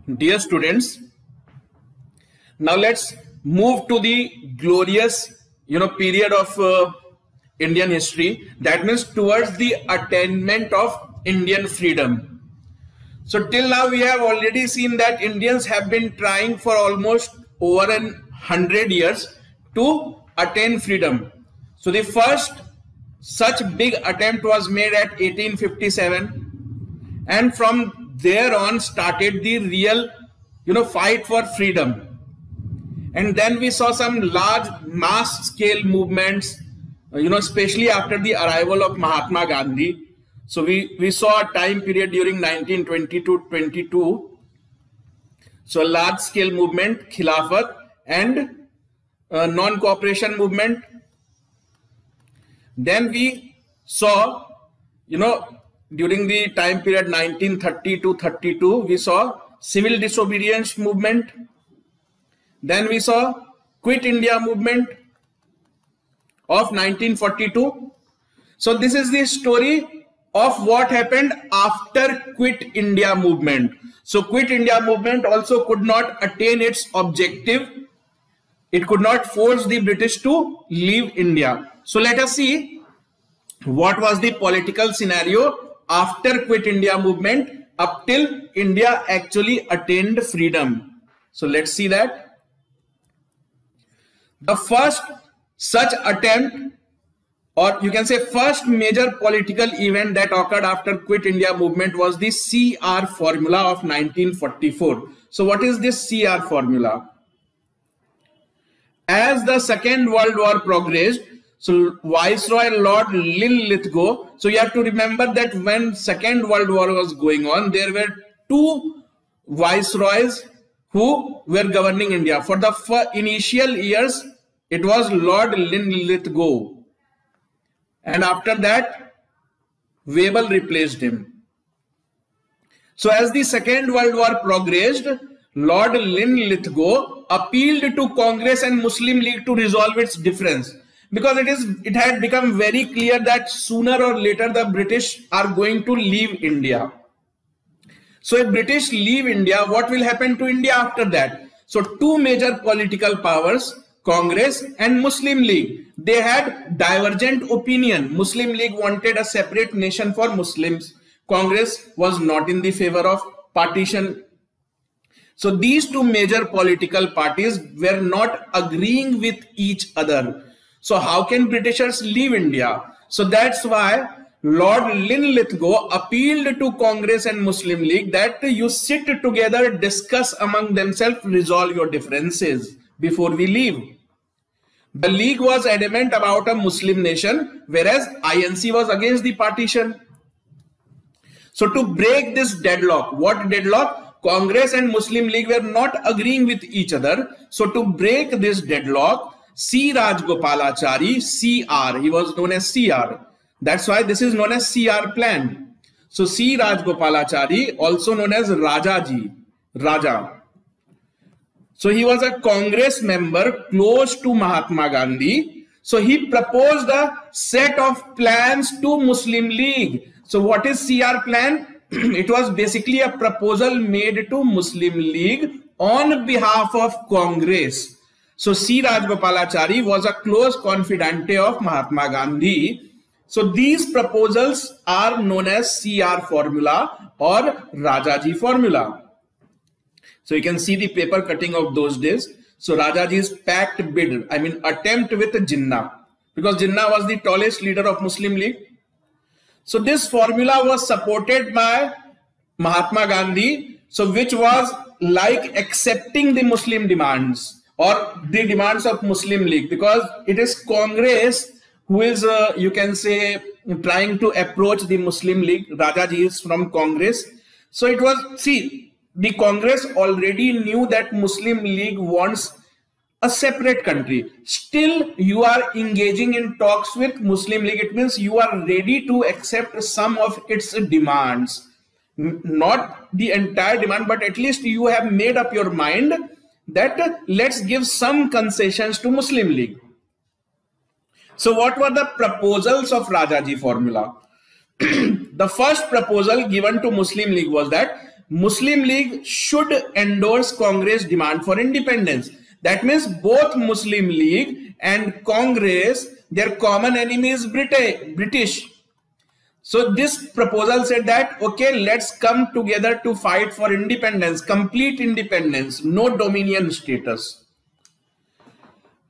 Dear students, now let's move to the glorious, period of Indian history. That means towards the attainment of Indian freedom. So till now we have already seen that Indians have been trying for almost over 100 years to attain freedom. So the first such big attempt was made at 1857, and from there on started the real fight for freedom. And then we saw some large mass scale movements, especially after the arrival of Mahatma Gandhi. So we saw a time period during 1920 to 22. So a large scale movement, Khilafat, and non-cooperation movement. Then we saw, during the time period 1930 to 32, we saw civil disobedience movement. Then we saw Quit India movement of 1942. So this is the story of what happened after Quit India movement. So Quit India movement also could not attain its objective. It could not force the British to leave India. So let us see what was the political scenario after Quit India movement up till India actually attained freedom. So let's see that. The first such attempt, or you can say first major political event that occurred after Quit India movement, was the CR formula of 1944. So what is this CR formula? As the Second World War progressed, so Viceroy Lord Linlithgow, so you have to remember that when Second World War was going on, there were two viceroys who were governing India. For the initial years, it was Lord Linlithgow. And after that, Wavell replaced him. So as the Second World War progressed, Lord Linlithgow appealed to Congress and Muslim League to resolve its difference, because it had become very clear that sooner or later the British are going to leave India. So if British leave India, what will happen to India after that? So two major political powers, Congress and Muslim League, they had divergent opinion. Muslim League wanted a separate nation for Muslims. Congress was not in the favor of partition. So these two major political parties were not agreeing with each other. So how can Britishers leave India? So that's why Lord Linlithgow appealed to Congress and Muslim League that you sit together, discuss among themselves, resolve your differences before we leave. The League was adamant about a Muslim nation, whereas INC was against the partition. So to break this deadlock, what deadlock? Congress and Muslim League were not agreeing with each other. So to break this deadlock, C. Rajagopalachari, CR, he was known as CR. That's why this is known as CR plan. So C. Rajagopalachari, also known as Rajaji, Raja. So he was a Congress member close to Mahatma Gandhi. So he proposed a set of plans to Muslim League. So what is CR plan? It was basically a proposal made to Muslim League on behalf of Congress. So C. Rajagopalachari was a close confidante of Mahatma Gandhi. So these proposals are known as CR formula or Rajaji formula. So you can see the paper cutting of those days. So Rajaji's pact bid, attempt with Jinnah, because Jinnah was the tallest leader of Muslim League. So this formula was supported by Mahatma Gandhi, so which was like accepting the Muslim demands or the demands of Muslim League, because it is Congress who is, you can say, trying to approach the Muslim League. Rajaji is from Congress. So it was, see, the Congress already knew that Muslim League wants a separate country. Still, you are engaging in talks with Muslim League. It means you are ready to accept some of its demands. Not the entire demand, but at least you have made up your mind that let's give some concessions to Muslim League. So what were the proposals of Rajaji formula? The first proposal given to Muslim League was that Muslim League should endorse Congress demand for independence. That means both Muslim League and Congress, their common enemy is British. So this proposal said that, okay, let's come together to fight for independence, complete independence, no dominion status.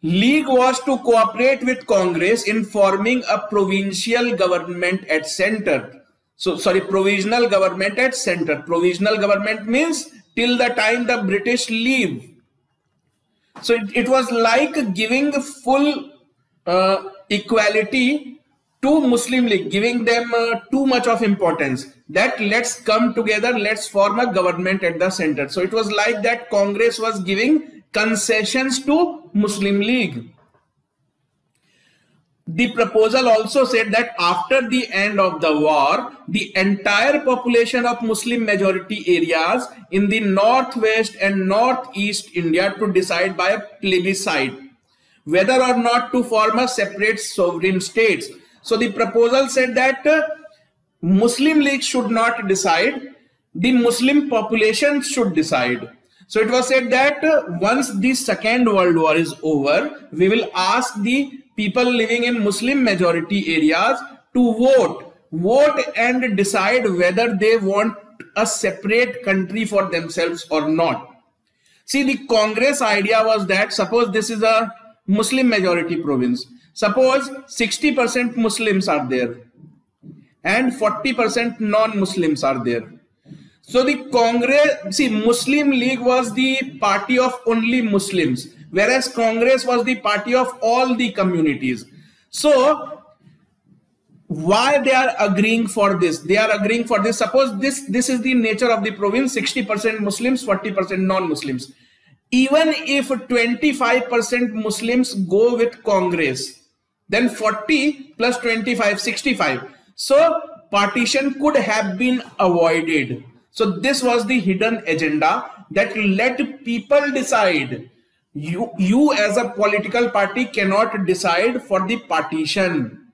League was to cooperate with Congress in forming a provincial government at center. So, sorry, provisional government at center. Provisional government means till the time the British leave. So it was like giving full equality to Muslim League, giving them too much of importance, that let's come together, let's form a government at the center. So it was like that Congress was giving concessions to Muslim League. The proposal also said that after the end of the war, the entire population of Muslim majority areas in the northwest and northeast India to decide by a plebiscite whether or not to form a separate sovereign states. So the proposal said that Muslim League should not decide, the Muslim population should decide. So it was said that once the Second World War is over, we will ask the people living in Muslim majority areas to vote and decide whether they want a separate country for themselves or not. See, the Congress idea was that suppose this is a Muslim majority province. Suppose 60% Muslims are there and 40% non-Muslims are there. So the Congress, see, Muslim League was the party of only Muslims, whereas Congress was the party of all the communities. So why they are agreeing for this? They are agreeing for this. Suppose this is the nature of the province, 60% Muslims, 40% non-Muslims. Even if 25% Muslims go with Congress, then 40 plus 25, 65. So partition could have been avoided. So this was the hidden agenda, that let people decide. You as a political party cannot decide for the partition.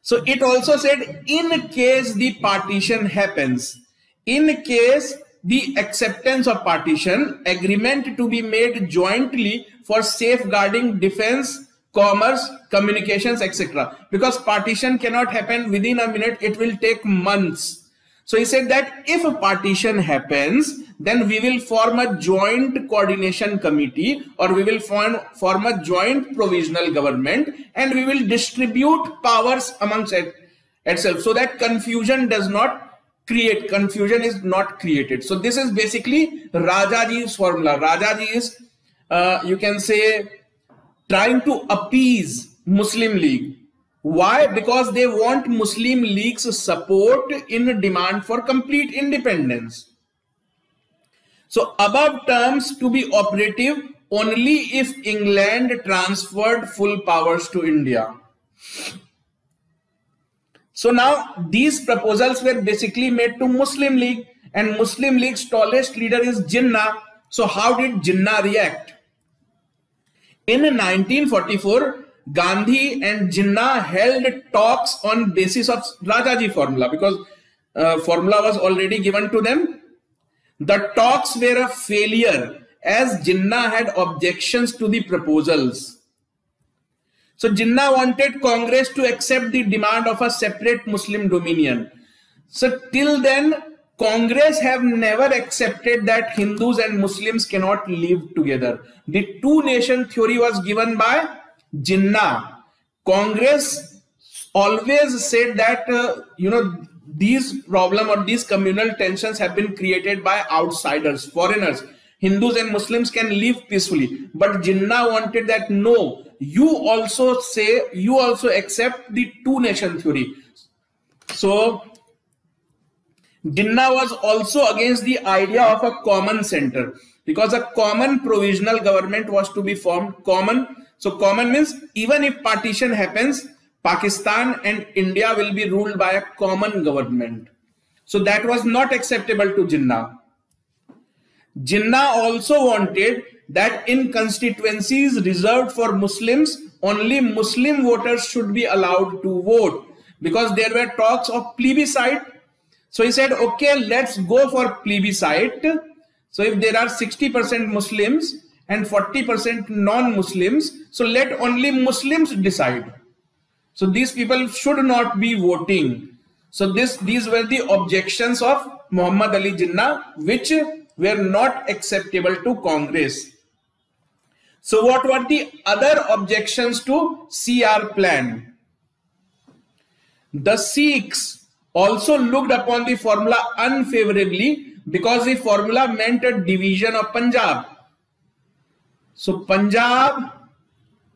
So it also said, in case the partition happens, in case the acceptance of partition, agreement to be made jointly for safeguarding defense, commerce, communications, etc. Because partition cannot happen within a minute, it will take months. So he said that if a partition happens, then we will form a joint coordination committee, or we will form a joint provisional government, and we will distribute powers amongst itself so that confusion does not create, confusion is not created. So this is basically Rajaji's formula. Rajaji is, you can say, trying to appease Muslim League. Why? Because they want Muslim League's support in demand for complete independence. So above terms to be operative only if England transferred full powers to India. So now these proposals were basically made to Muslim League, and Muslim League's tallest leader is Jinnah. So how did Jinnah react? In 1944, Gandhi and Jinnah held talks on basis of Rajaji formula, because formula was already given to them. The talks were a failure as Jinnah had objections to the proposals. So Jinnah wanted Congress to accept the demand of a separate Muslim dominion. So till then, Congress have never accepted that Hindus and Muslims cannot live together. The two-nation theory was given by Jinnah. Congress always said that, these problem or these communal tensions have been created by outsiders, foreigners. Hindus and Muslims can live peacefully. But Jinnah wanted that, no, you also accept the two-nation theory. So Jinnah was also against the idea of a common center, because a common provisional government was to be formed. So common means even if partition happens, Pakistan and India will be ruled by a common government. So that was not acceptable to Jinnah. Jinnah also wanted that in constituencies reserved for Muslims, only Muslim voters should be allowed to vote, because there were talks of plebiscite. So he said, okay, let's go for plebiscite. So if there are 60% Muslims and 40% non-Muslims, so let only Muslims decide. So these people should not be voting. So these were the objections of Muhammad Ali Jinnah, which were not acceptable to Congress. So what were the other objections to CR plan? The Sikhs also looked upon the formula unfavorably because the formula meant a division of Punjab. So Punjab,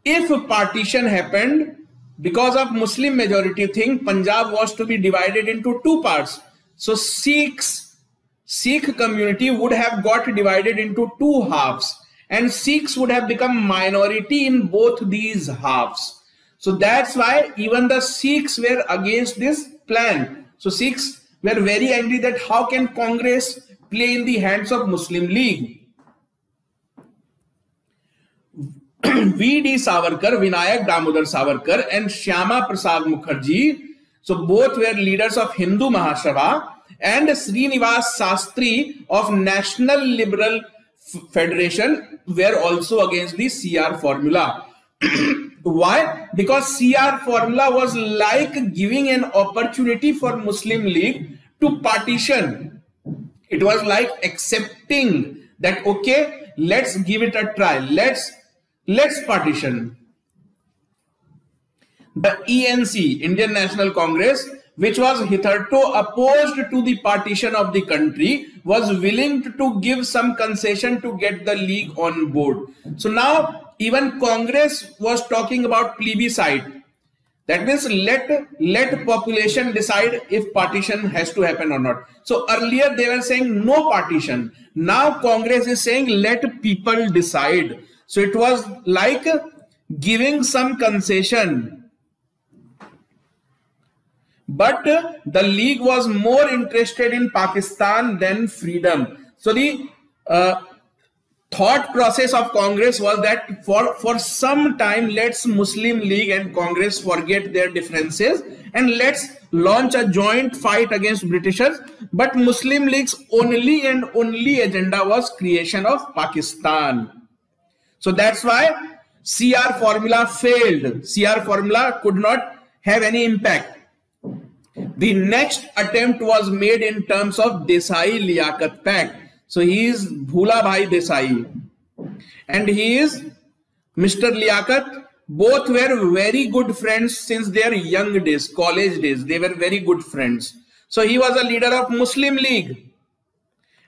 if partition happened, because of Muslim majority thing, Punjab was to be divided into two parts. So Sikh community would have got divided into two halves, and Sikhs would have become minority in both these halves. So that's why even the Sikhs were against this plan. So Sikhs were very angry that how can Congress play in the hands of Muslim League? V.D. Savarkar, Vinayak Damodar Savarkar and Shyama Prasad Mukherjee, so both were leaders of Hindu Mahasabha, and Srinivas Sastry of National Liberal Federation were also against the CR formula. Why? Because CR formula was like giving an opportunity for Muslim League to partition. It was like accepting that, okay, let's give it a try. Let's partition. The ENC, Indian National Congress, which was hitherto opposed to the partition of the country, was willing to give some concession to get the League on board. So now even Congress was talking about plebiscite. That means let population decide if partition has to happen or not. So earlier they were saying no partition. Now Congress is saying let people decide. So it was like giving some concession. But the League was more interested in Pakistan than freedom. So the thought process of Congress was that for some time, let's Muslim League and Congress forget their differences and let's launch a joint fight against Britishers. But Muslim League's only and only agenda was creation of Pakistan. So that's why CR formula failed. CR formula could not have any impact. The next attempt was made in terms of Desai-Liaquat Pact. So he is Bhula Bhai Desai and he is Mr. Liaquat. Both were very good friends since their young days, college days. They were very good friends. So he was a leader of Muslim League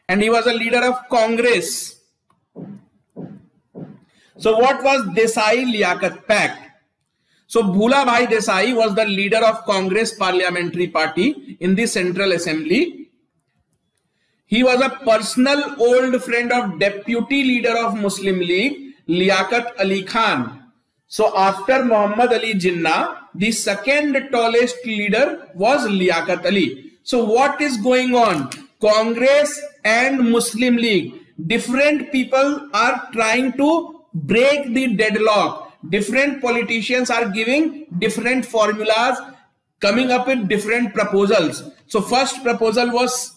and he was a leader of Congress. So what was Desai-Liaquat Pact? So Bhula Bhai Desai was the leader of Congress Parliamentary Party in the Central Assembly. He was a personal old friend of Deputy Leader of Muslim League, Liaquat Ali Khan. So after Muhammad Ali Jinnah, the second tallest leader was Liaquat Ali. So what is going on? Congress and Muslim League, different people are trying to break the deadlock. Different politicians are giving different formulas, coming up with different proposals. So first proposal was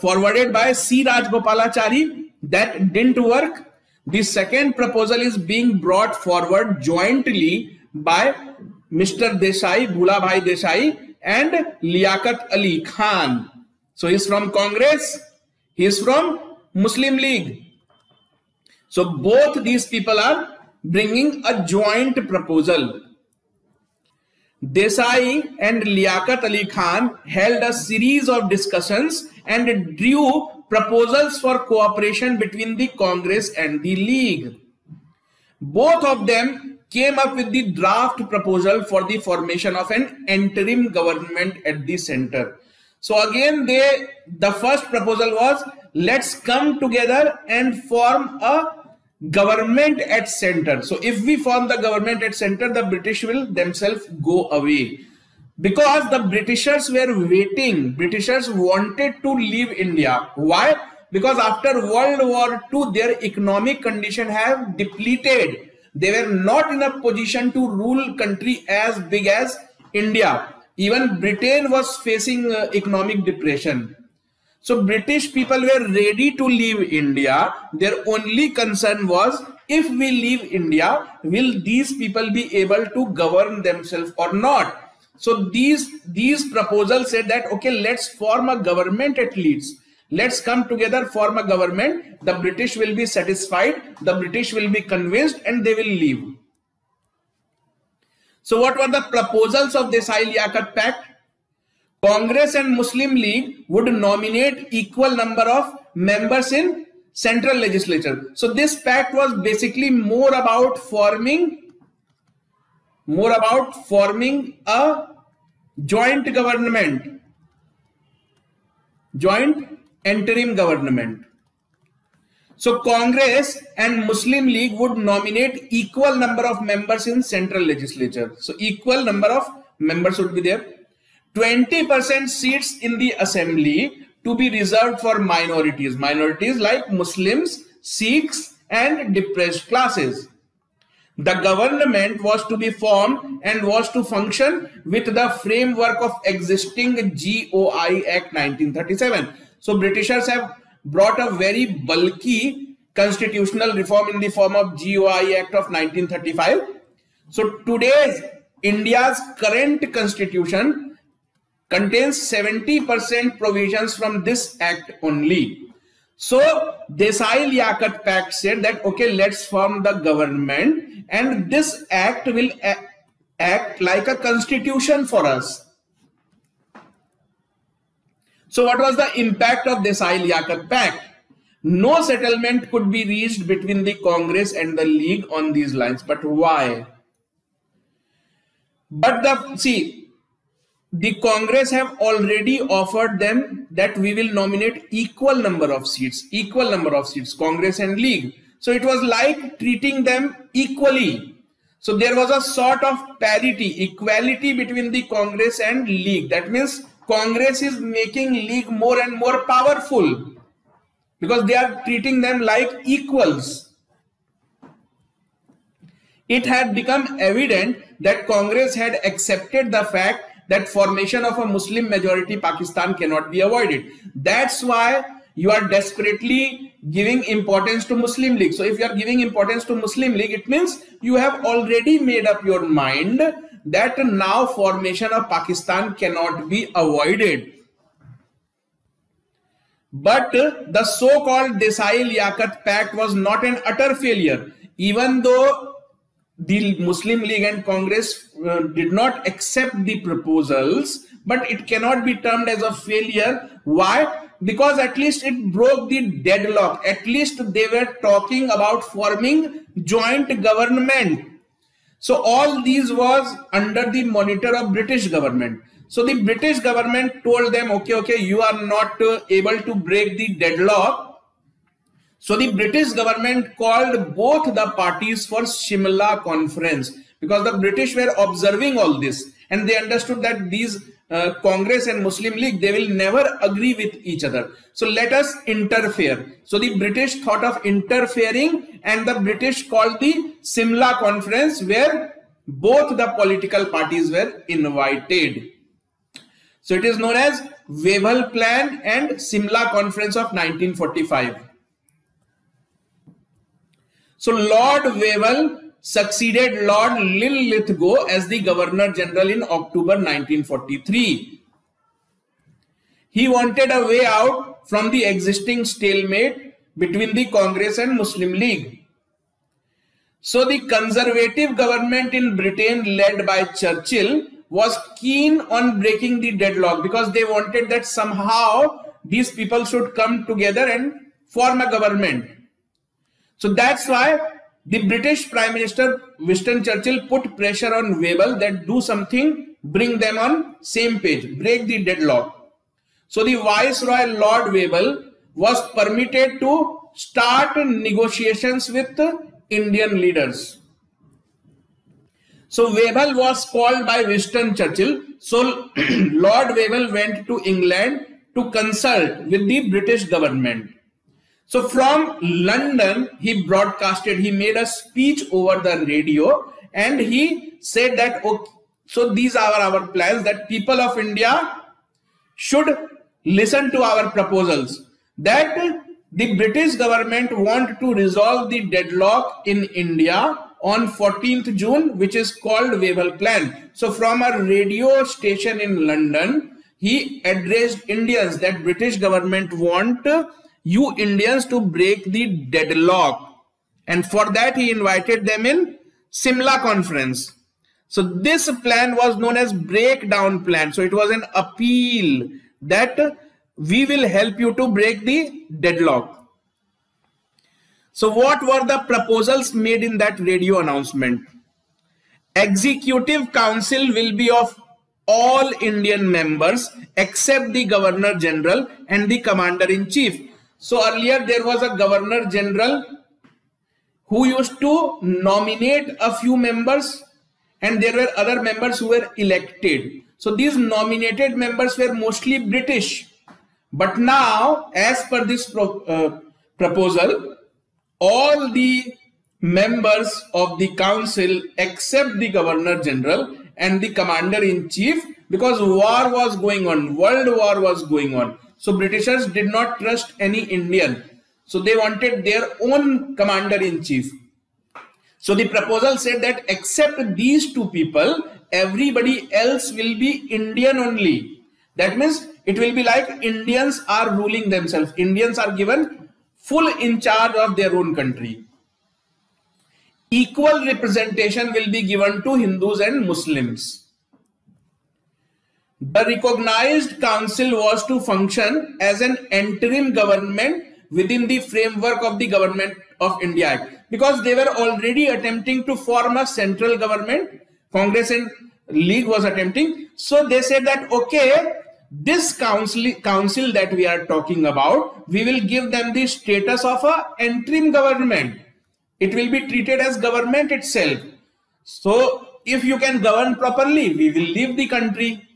forwarded by C. Rajgopalachari. That didn't work. The second proposal is being brought forward jointly by Mr. Desai, Bhula Bhai Desai and Liaquat Ali Khan. So he's from Congress, he's from Muslim League. So both these people are bringing a joint proposal. Desai and Liaquat Ali Khan held a series of discussions and drew proposals for cooperation between the Congress and the League. Both of them came up with the draft proposal for the formation of an interim government at the center. So again, the first proposal was, let's come together and form a government at center. So if we form the government at center, the British will themselves go away. Because the Britishers were waiting. Britishers wanted to leave India. Why? Because after World War II, their economic condition have depleted. They were not in a position to rule country as big as India. even Britain was facing economic depression. So British people were ready to leave India. Their only concern was, if we leave India, will these people be able to govern themselves or not? So these proposals said that, okay, let's form a government at least. Let's come together, form a government. The British will be satisfied. The British will be convinced and they will leave. So what were the proposals of Desai-Liaquat Pact? Congress and Muslim League would nominate equal number of members in central legislature. So this pact was basically more about forming a joint government, joint interim government. So Congress and Muslim League would nominate equal number of members in central legislature. So equal number of members would be there. 20% seats in the assembly to be reserved for minorities. Minorities like Muslims, Sikhs and depressed classes. The government was to be formed and was to function with the framework of existing GOI Act 1937. So Britishers have brought a very bulky constitutional reform in the form of GOI Act of 1935. So today's India's current constitution contains 70% provisions from this act only. So Desai-Liaquat Pact said that, okay, let's form the government and this act will act like a constitution for us. So what was the impact of Desai-Liaquat Pact? No settlement could be reached between the Congress and the League on these lines. But why? But the Congress have already offered them that we will nominate equal number of seats, Congress and League. So it was like treating them equally. So there was a sort of parity, equality between the Congress and League. That means Congress is making League more and more powerful because they are treating them like equals. It had become evident that Congress had accepted the fact that formation of a Muslim majority Pakistan cannot be avoided. That's why you are desperately giving importance to Muslim League. So if you are giving importance to Muslim League, it means you have already made up your mind that now formation of Pakistan cannot be avoided. But the so-called Desai-Liaquat Pact was not an utter failure. Even though the Muslim League and Congress did not accept the proposals, but it cannot be termed as a failure. Why? Because at least it broke the deadlock. At least they were talking about forming joint government. So all these was under the monitor of British government. So the British government told them, okay, you are not able to break the deadlock. So the British government called both the parties for Shimla conference because the British were observing all this and they understood that these Congress and Muslim League, they will never agree with each other. So let us interfere. So the British thought of interfering and the British called the Shimla conference where both the political parties were invited. So it is known as Wavell Plan and Shimla Conference of 1945. So Lord Wavell succeeded Lord Linlithgow as the Governor General in October 1943. He wanted a way out from the existing stalemate between the Congress and Muslim League. So the conservative government in Britain led by Churchill was keen on breaking the deadlock because they wanted that somehow these people should come together and form a government. So that's why the British Prime Minister Winston Churchill put pressure on Wavell that do something, bring them on same page, break the deadlock. So the Viceroy Lord Wavell was permitted to start negotiations with Indian leaders. So Wavell was called by Winston Churchill. So Lord Wavell went to England to consult with the British government. So from London, he broadcasted, he made a speech over the radio and he said that, okay, So these are our plans, that people of India should listen to our proposals, that the British government want to resolve the deadlock in India on 14th June, which is called Wavell Plan. So from a radio station in London, he addressed Indians that British government want you Indians to break the deadlock. And for that, he invited them in Simla conference. So this plan was known as breakdown plan. So it was an appeal that we will help you to break the deadlock. So what were the proposals made in that radio announcement? Executive Council will be of all Indian members except the Governor General and the Commander in Chief. So earlier there was a Governor General who used to nominate a few members, and there were other members who were elected. So these nominated members were mostly British. But now, as per this proposal, all the members of the council except the Governor General and the Commander in Chief, because war was going on, world war was going on. So Britishers did not trust any Indian. So they wanted their own Commander in Chief. So the proposal said that except these two people, everybody else will be Indian only. That means it will be like Indians are ruling themselves. Indians are given full in charge of their own country. Equal representation will be given to Hindus and Muslims. The recognized council was to function as an interim government within the framework of the Government of India Act, because they were already attempting to form a central government. Congress and League was attempting. So they said that, okay, this council that we are talking about, we will give them the status of an interim government. It will be treated as government itself. So if you can govern properly, we will leave the country.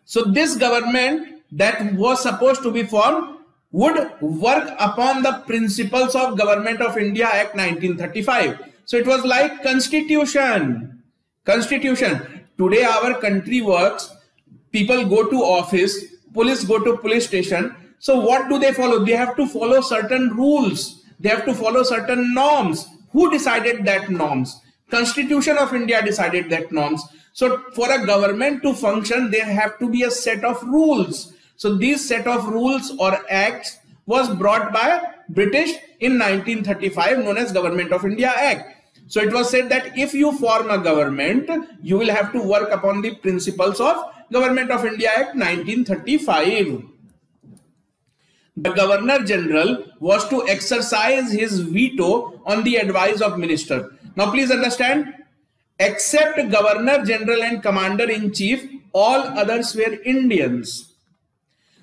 So this government that was supposed to be formed would work upon the principles of Government of India Act 1935. So it was like constitution. Today our country works. People go to office, police go to police station. So what do they follow? They have to follow certain rules. They have to follow certain norms. Who decided that norms? Constitution of India decided that norms. So for a government to function, there have to be a set of rules. So these set of rules or acts was brought by British in 1935, known as Government of India Act. So it was said that if you form a government, you will have to work upon the principles of Government of India Act 1935. The Governor General was to exercise his veto on the advice of minister. Now please understand, except Governor General and Commander in Chief, all others were Indians.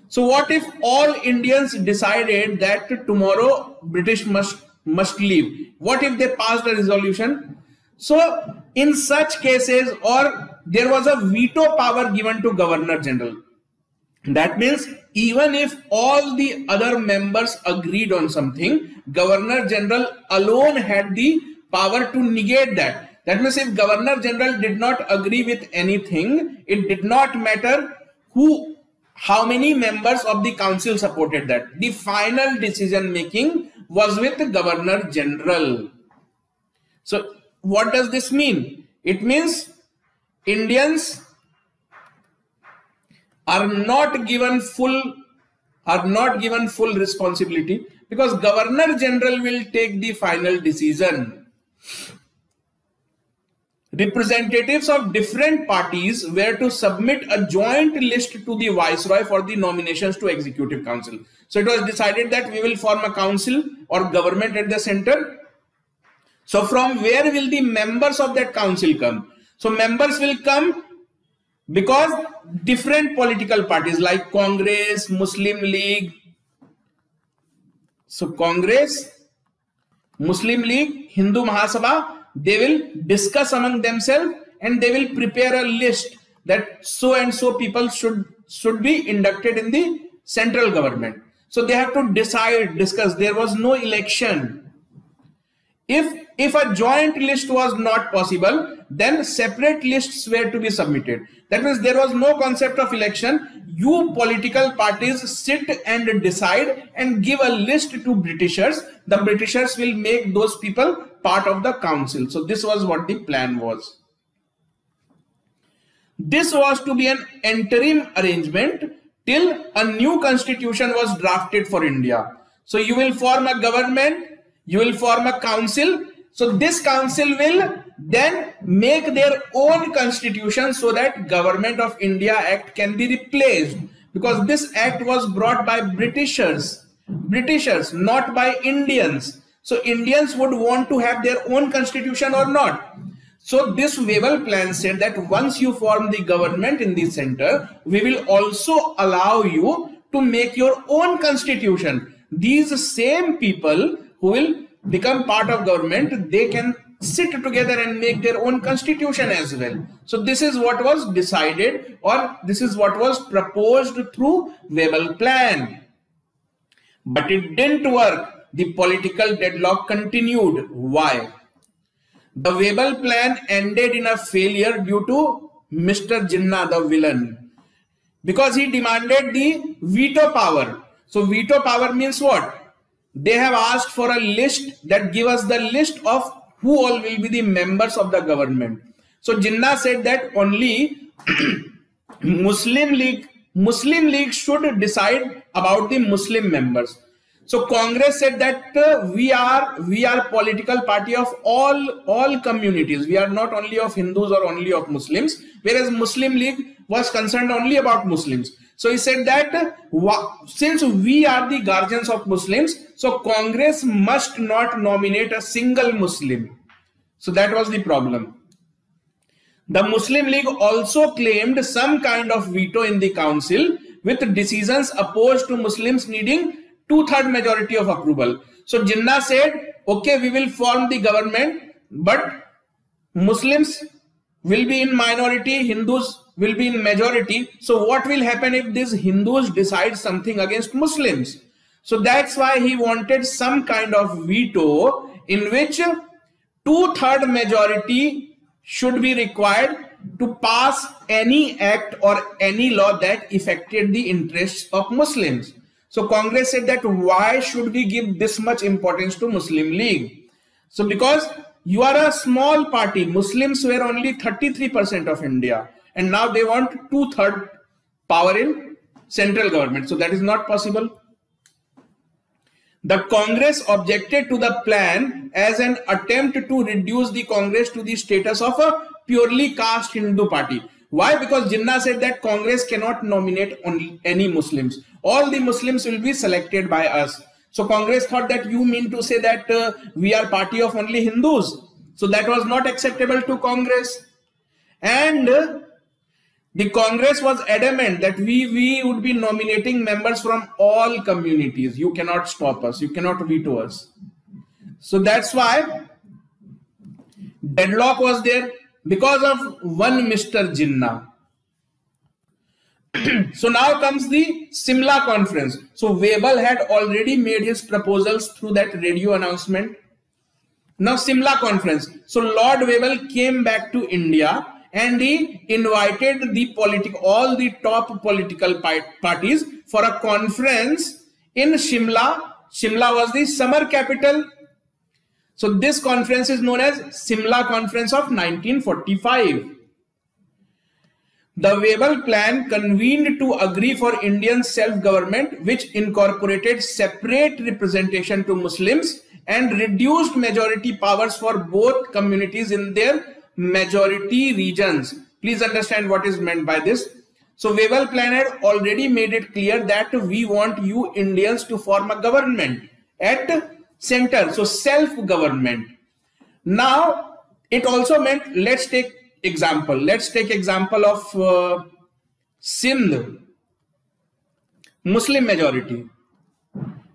So what if all Indians decided that tomorrow British must leave? What if they passed a resolution? So in such cases, or there was a veto power given to Governor General. That means even if all the other members agreed on something, Governor General alone had the power to negate that. That means if Governor General did not agree with anything, it did not matter how many members of the council supported that. The final decision making was with the Governor General. So what does this mean? It means Indians are not given full responsibility, because Governor General will take the final decision. Representatives of different parties were to submit a joint list to the Viceroy for the nominations to Executive Council. So it was decided that we will form a council or government at the center. So from where will the members of that council come? So members will come because different political parties like Congress, Muslim League. So Congress, Muslim League, Hindu Mahasabha, they will discuss among themselves and they will prepare a list that so and so people should be inducted in the central government. So they have to discuss. There was no election. If a joint list was not possible, then separate lists were to be submitted. That means there was no concept of election. You political parties sit and decide and give a list to Britishers. The Britishers will make those people part of the council. So this was what the plan was. This was to be an interim arrangement till a new constitution was drafted for India. So you will form a government, you will form a council. So this council will then make their own constitution so that Government of India Act can be replaced, because this act was brought by Britishers, not by Indians. So Indians would want to have their own constitution or not. So this Wavell plan said that once you form the government in the center, we will also allow you to make your own constitution. These same people who will become part of government, they can sit together and make their own constitution as well. So this is what was decided, or this is what was proposed through Wavell plan. But it didn't work. The political deadlock continued. Why? The Wavell plan ended in a failure due to Mr. Jinnah, the villain, because he demanded the veto power. So veto power means what? They have asked for a list that give us the list of who all will be the members of the government. So Jinnah said that only Muslim League should decide about the Muslim members. So Congress said that we are political party of all communities. We are not only of Hindus or only of Muslims, whereas Muslim League was concerned only about Muslims. So he said that since we are the guardians of Muslims, so Congress must not nominate a single Muslim. So that was the problem. The Muslim League also claimed some kind of veto in the council, with decisions opposed to Muslims needing 2/3 majority of approval. So Jinnah said, okay, we will form the government, but Muslims will be in minority, Hindus will be in majority. So what will happen if these Hindus decide something against Muslims? So that's why he wanted some kind of veto in which 2/3 majority should be required to pass any act or any law that affected the interests of Muslims. So Congress said that why should we give this much importance to Muslim League? So because you are a small party, Muslims were only 33% of India, and now they want 2/3 power in central government. So that is not possible. The Congress objected to the plan as an attempt to reduce the Congress to the status of a purely caste Hindu party. Why? Because Jinnah said that Congress cannot nominate only any Muslims. All the Muslims will be selected by us. So Congress thought that you mean to say that we are party of only Hindus. So that was not acceptable to Congress. And the Congress was adamant that we would be nominating members from all communities. You cannot stop us. You cannot veto us. So that's why deadlock was there because of one Mr. Jinnah. So now comes the Simla conference. So Wavell had already made his proposals through that radio announcement. Now Simla conference. So Lord Wavell came back to India and he invited all the top political parties for a conference in Shimla. Shimla was the summer capital. So this conference is known as Simla Conference of 1945. The Wavell plan convened to agree for Indian self-government, which incorporated separate representation to Muslims and reduced majority powers for both communities in their majority regions. Please understand what is meant by this. So Wavell plan had already made it clear that we want you Indians to form a government at center, so self-government. Now it also meant, let's take example of Sindh, Muslim majority,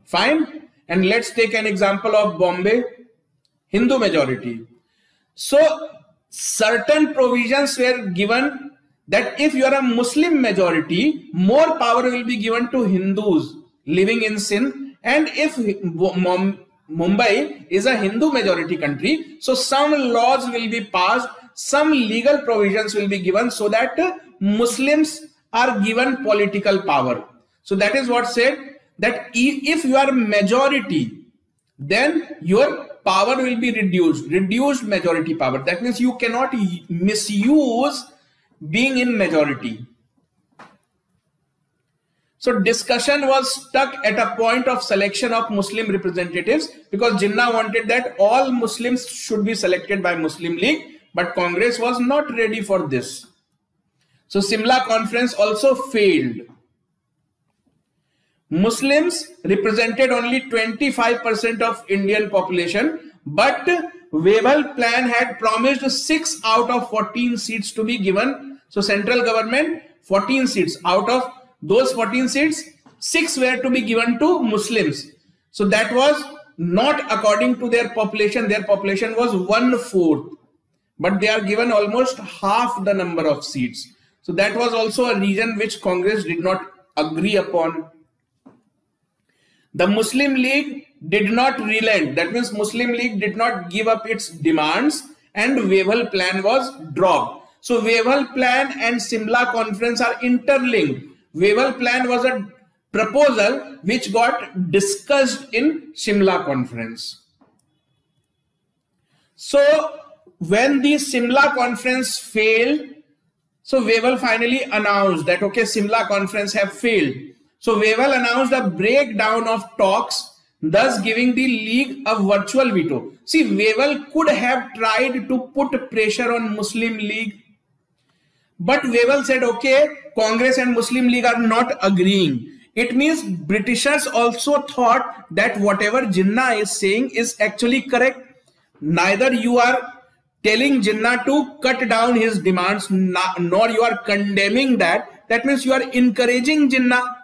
fine, and let's take an example of Bombay, Hindu majority. So certain provisions were given that if you are a Muslim majority, more power will be given to Hindus living in Sindh, and if Mumbai is a Hindu majority country. So some laws will be passed, some legal provisions will be given so that Muslims are given political power. So that is what said that if you are majority, then your power will be reduced majority power. That means you cannot misuse being in majority. So discussion was stuck at a point of selection of Muslim representatives because Jinnah wanted that all Muslims should be selected by Muslim League, but Congress was not ready for this. So Simla conference also failed. Muslims represented only 25% of Indian population, but Wavell plan had promised 6 out of 14 seats to be given. So central government 14 seats. Out of those 14 seats, 6 were to be given to Muslims. So that was not according to their population. Their population was 1/4, but they are given almost half the number of seats. So that was also a reason which Congress did not agree upon. The Muslim League did not relent. That means Muslim League did not give up its demands and Wavell plan was dropped. So Wavell plan and Simla conference are interlinked. Wavell plan was a proposal which got discussed in Simla conference. So when the Simla conference failed, so Wavell finally announced that okay, Simla conference have failed. So Wavell announced a breakdown of talks, thus giving the League a virtual veto. See, Wavell could have tried to put pressure on Muslim League, but Wavell said, okay, Congress and Muslim League are not agreeing. It means Britishers also thought that whatever Jinnah is saying is actually correct. Neither you are telling Jinnah to cut down his demands, nor you are condemning that. That means you are encouraging Jinnah.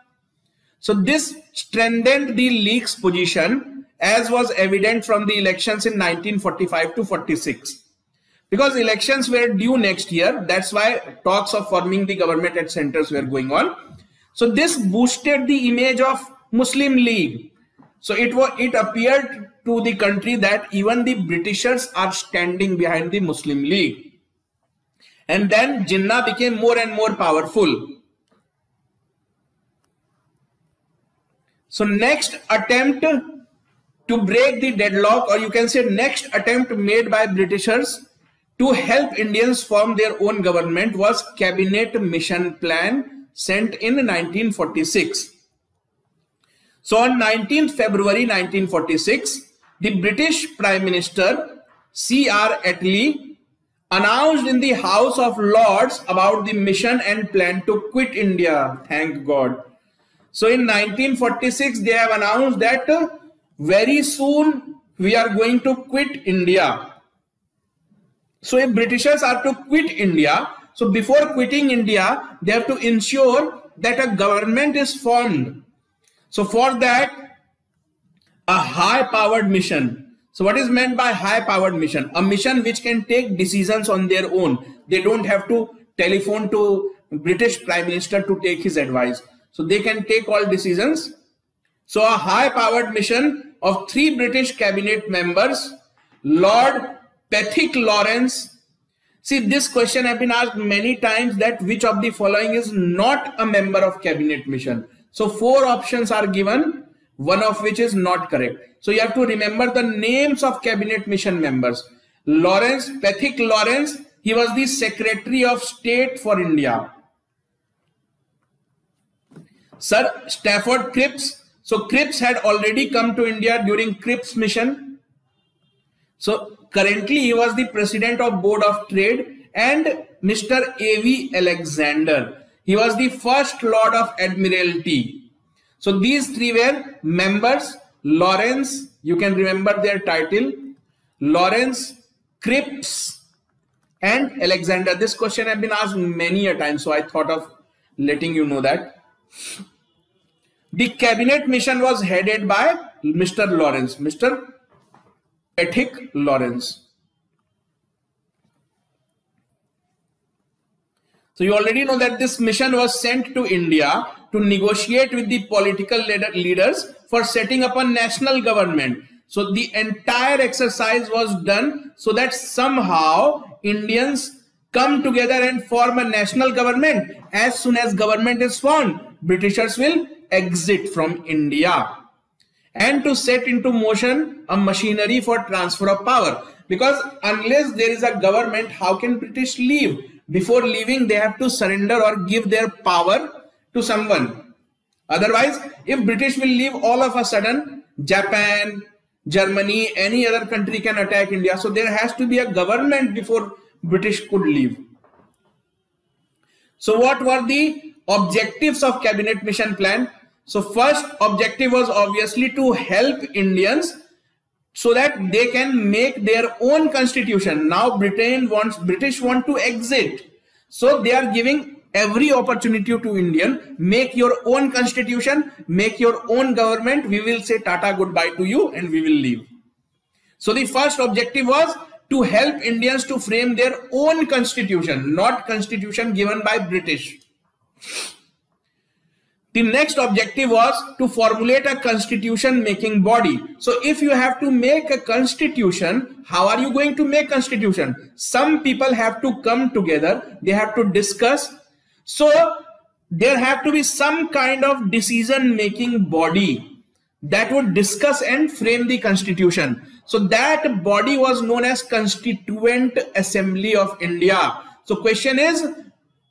So this strengthened the League's position, as was evident from the elections in 1945 to 46. Because elections were due next year, that's why talks of forming the government at centers were going on. So this boosted the image of Muslim League. So it appeared to the country that even the Britishers are standing behind the Muslim League. And then Jinnah became more and more powerful. So next attempt to break the deadlock, or you can say next attempt made by Britishers to help Indians form their own government, was Cabinet Mission Plan sent in 1946. So on 19th February 1946, the British Prime Minister C.R. Attlee announced in the House of Lords about the mission and plan to quit India. Thank God. So in 1946, they have announced that very soon we are going to quit India. So if Britishers are to quit India, so before quitting India, they have to ensure that a government is formed. So for that, a high-powered mission. So what is meant by high-powered mission? A mission which can take decisions on their own. They don't have to telephone to British Prime Minister to take his advice. So they can take all decisions. So a high-powered mission of 3 British cabinet members, Lord Pethick Lawrence. See, this question has been asked many times, that which of the following is not a member of cabinet mission. So 4 options are given, one of which is not correct. So you have to remember the names of cabinet mission members. Lawrence, Pethick Lawrence, he was the Secretary of State for India. Sir Stafford Cripps. So Cripps had already come to India during Cripps mission. So currently he was the President of Board of Trade. And Mr. A.V. Alexander, he was the First Lord of Admiralty. So these 3 were members. Lawrence, you can remember their title, Lawrence, Cripps and Alexander. This question has been asked many a time, so I thought of letting you know that. The cabinet mission was headed by Mr. Lawrence, Mr. Pethick Lawrence. So you already know that this mission was sent to India to negotiate with the political leaders for setting up a national government. So the entire exercise was done so that somehow Indians come together and form a national government. As soon as government is formed, Britishers will exit from India, and to set into motion a machinery for transfer of power. Because unless there is a government, how can British leave? Before leaving, they have to surrender or give their power to someone. Otherwise, if British will leave, all of a sudden, Japan, Germany, any other country can attack India. So there has to be a government before British could leave. So what were the objectives of Cabinet Mission Plan? So first objective was obviously to help Indians so that they can make their own constitution. Now British want to exit. So they are giving every opportunity to Indian, make your own constitution, make your own government. We will say Tata goodbye to you and we will leave. So the first objective was to help Indians to frame their own constitution, not constitution given by British. The next objective was to formulate a constitution making body. So if you have to make a constitution, how are you going to make constitution? Some people have to come together, they have to discuss. So there have to be some kind of decision making body that would discuss and frame the constitution. So that body was known as Constituent Assembly of India. So question is,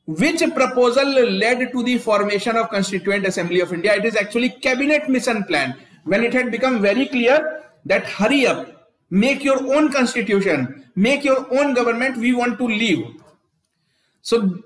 which proposal led to the formation of Constituent Assembly of India? It is actually Cabinet Mission Plan. When it had become very clear that hurry up, make your own constitution, make your own government, we want to leave. So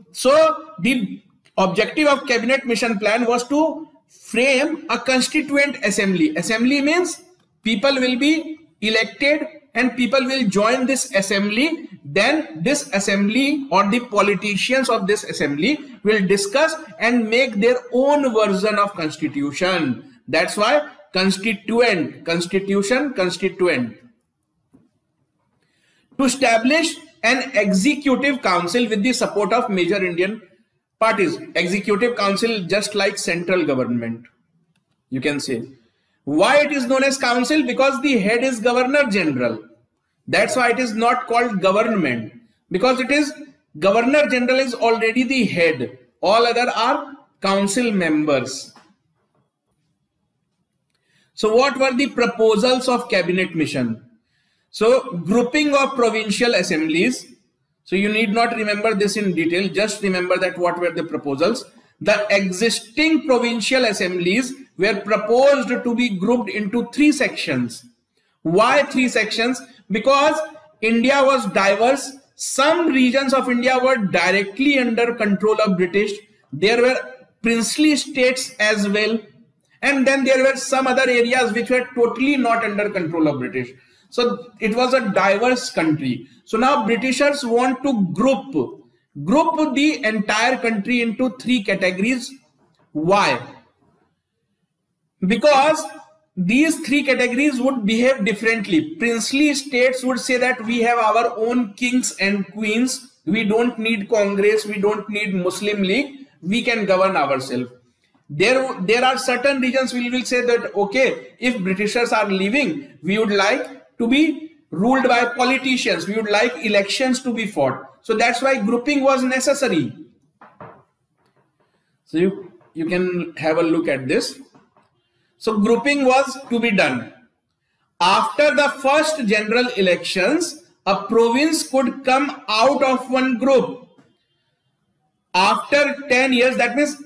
the objective of Cabinet Mission Plan was to frame a Constituent Assembly. Assembly means people will be elected and people will join this assembly. Then this assembly or the politicians of this assembly will discuss and make their own version of constitution. That's why constituent, constitution, constituent. To establish an executive council with the support of major Indian parties. Executive council just like central government, you can say. Why it is known as council? Because the head is Governor General. That's why it is not called government, because it is Governor General is already the head. All other are council members. So what were the proposals of Cabinet Mission? So grouping of provincial assemblies. So you need not remember this in detail. Just remember that what were the proposals. The existing provincial assemblies were proposed to be grouped into 3 sections. Why 3 sections? Because India was diverse. Some regions of India were directly under control of British. There were princely states as well. And then there were some other areas which were totally not under control of British. So it was a diverse country. So now Britishers want to group the entire country into 3 categories. Why? Because these 3 categories would behave differently. Princely states would say that we have our own kings and queens. We don't need Congress. We don't need Muslim League. We can govern ourselves. There are certain regions we will say that, okay, if Britishers are leaving, we would like to be ruled by politicians. We would like elections to be fought. So that's why grouping was necessary. So you can have a look at this. So grouping was to be done. After the first general elections, a province could come out of one group. After 10 years, that means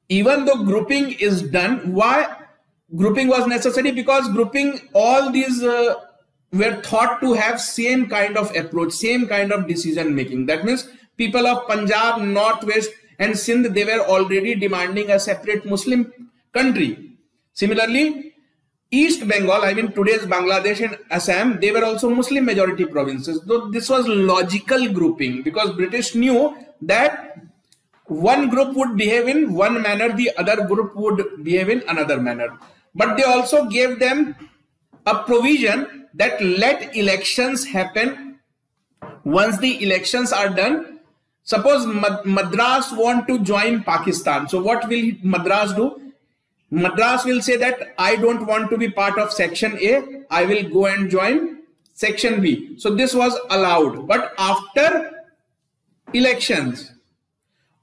even though grouping is done, why grouping was necessary? Because grouping, all these were thought to have same kind of approach, same kind of decision making. That means people of Punjab, Northwest and Sindh, they were already demanding a separate Muslim country. Similarly, East Bengal, I mean today's Bangladesh and Assam, they were also Muslim majority provinces. Though this was logical grouping, because British knew that one group would behave in one manner, the other group would behave in another manner. But they also gave them a provision that let elections happen. Once the elections are done, suppose Madras want to join Pakistan. So what will Madras do? Madras will say that I don't want to be part of Section A. I will go and join section B. So this was allowed. But after elections,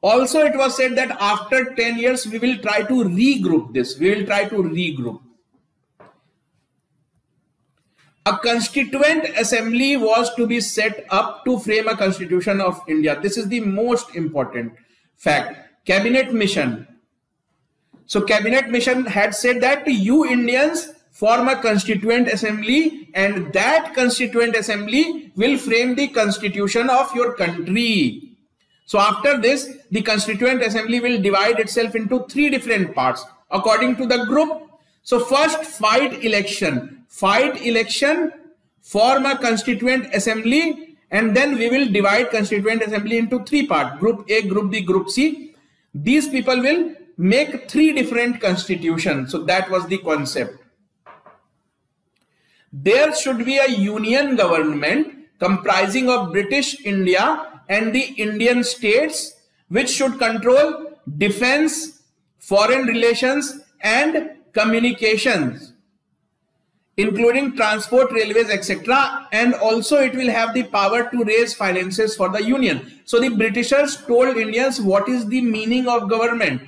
also it was said that after 10 years, we will try to regroup this. We will try to regroup. A constituent assembly was to be set up to frame a constitution of India. This is the most important fact. Cabinet mission. So cabinet mission had said that you Indians form a constituent assembly, and that constituent assembly will frame the constitution of your country. So after this, the constituent assembly will divide itself into 3 different parts according to the group. So first, fight election, form a constituent assembly, and then we will divide constituent assembly into 3 parts, group A, group B, group C. These people will make 3 different constitutions. So that was the concept. There should be a union government comprising of British India and the Indian states, which should control defense, foreign relations and communications, including transport, railways, etc. And also it will have the power to raise finances for the union. So the Britishers told Indians what is the meaning of government.